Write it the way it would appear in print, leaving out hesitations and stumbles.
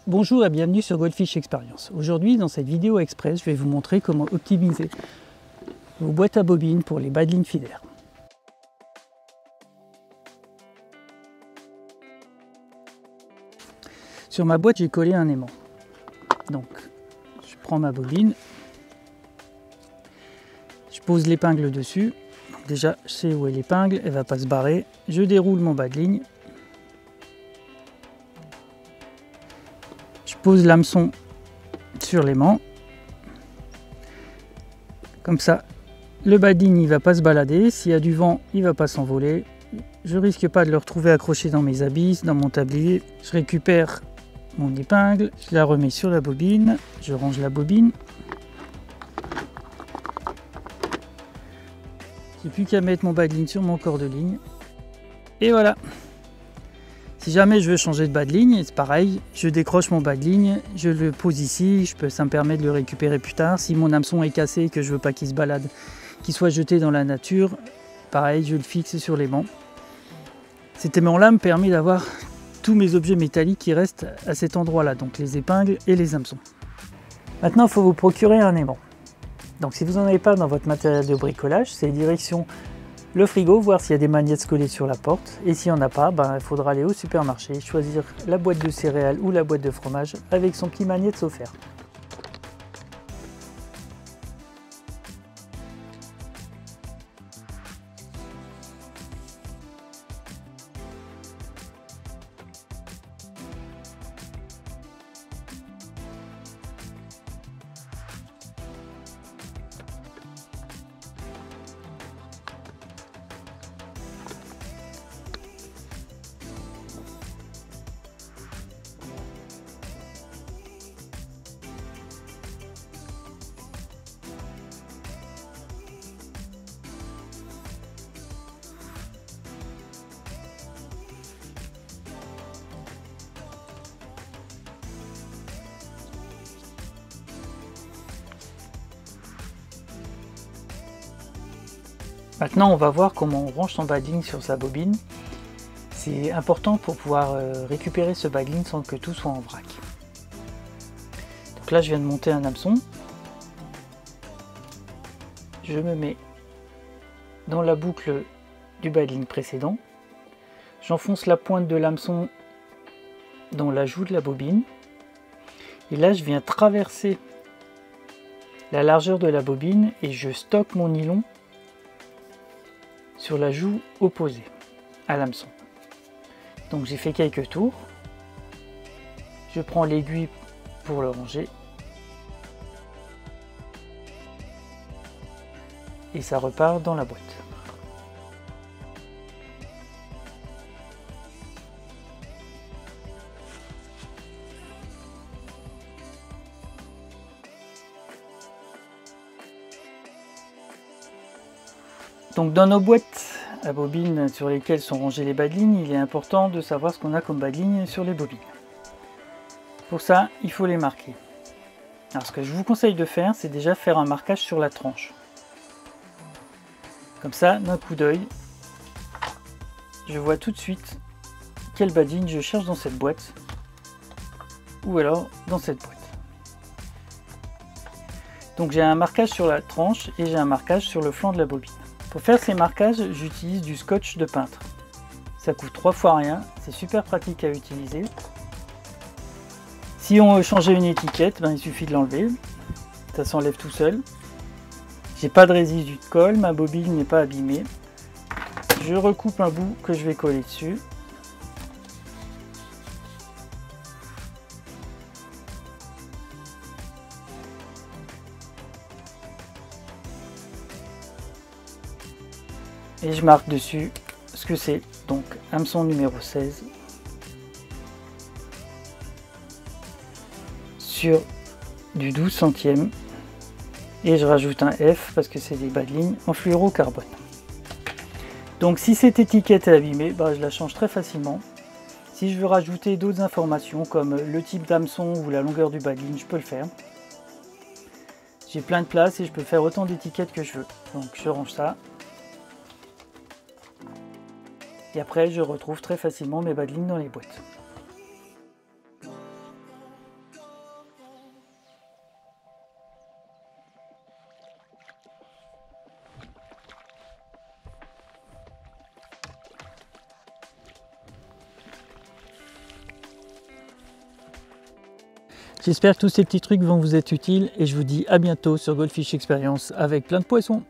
Bonjour et bienvenue sur Goldfish Experience. Aujourd'hui, dans cette vidéo express, je vais vous montrer comment optimiser vos boîtes à bobines pour les bas de ligne filaires. Sur ma boîte, j'ai collé un aimant. Donc, je prends ma bobine, je pose l'épingle dessus. Donc déjà, je sais où est l'épingle, elle ne va pas se barrer. Je déroule mon bas de ligne. Je pose l'hameçon sur l'aimant. Comme ça, le bas de ligne il va pas se balader. S'il y a du vent, il va pas s'envoler. Je risque pas de le retrouver accroché dans mes habits, dans mon tablier. Je récupère mon épingle, je la remets sur la bobine. Je range la bobine. J'ai plus qu'à mettre mon bas de ligne sur mon corps de ligne. Et voilà. Si jamais je veux changer de bas de ligne, c'est pareil, je décroche mon bas de ligne, je le pose ici, ça me permet de le récupérer plus tard. Si mon hameçon est cassé et que je veux pas qu'il se balade, qu'il soit jeté dans la nature, pareil, je le fixe sur l'aimant. Cet aimant-là me permet d'avoir tous mes objets métalliques qui restent à cet endroit-là, donc les épingles et les hameçons. Maintenant, il faut vous procurer un aimant. Donc si vous n'en avez pas dans votre matériel de bricolage, c'est direction le frigo, voir s'il y a des magnettes collées sur la porte. Et s'il n'y en a pas, il faudra aller au supermarché, choisir la boîte de céréales ou la boîte de fromage avec son petit magnette offert. Maintenant, on va voir comment on range son bas de ligne sur sa bobine. C'est important pour pouvoir récupérer ce bas de ligne sans que tout soit en vrac. Donc là, je viens de monter un hameçon. Je me mets dans la boucle du bas de ligne précédent. J'enfonce la pointe de l'hameçon dans la joue de la bobine. Et là, je viens traverser la largeur de la bobine et je stocke mon nylon sur la joue opposée à l'hameçon. Donc j'ai fait quelques tours. Je prends l'aiguille pour le ranger. Et ça repart dans la boîte. Donc dans nos boîtes à bobines sur lesquelles sont rangés les bas de ligne, il est important de savoir ce qu'on a comme bas de ligne sur les bobines. Pour ça, il faut les marquer. Alors ce que je vous conseille de faire, c'est déjà faire un marquage sur la tranche. Comme ça, d'un coup d'œil, je vois tout de suite quel bas de ligne je cherche dans cette boîte, ou alors dans cette boîte. Donc j'ai un marquage sur la tranche et j'ai un marquage sur le flanc de la bobine. Pour faire ces marquages, j'utilise du scotch de peintre. Ça coûte 3 fois rien, c'est super pratique à utiliser. Si on veut changer une étiquette, il suffit de l'enlever, ça s'enlève tout seul. J'ai pas de résidus de colle, ma bobine n'est pas abîmée. Je recoupe un bout que je vais coller dessus. Et je marque dessus ce que c'est, donc hameçon numéro 16 sur du 12 centièmes et je rajoute un F parce que c'est des bas de ligne en fluorocarbone. Donc si cette étiquette est abîmée, je la change très facilement. Si je veux rajouter d'autres informations comme le type d'hameçon ou la longueur du bas de ligne, je peux le faire. J'ai plein de place et je peux faire autant d'étiquettes que je veux. Donc je range ça. Et après, je retrouve très facilement mes bas de ligne dans les boîtes. J'espère que tous ces petits trucs vont vous être utiles et je vous dis à bientôt sur Goldfish Experience avec plein de poissons.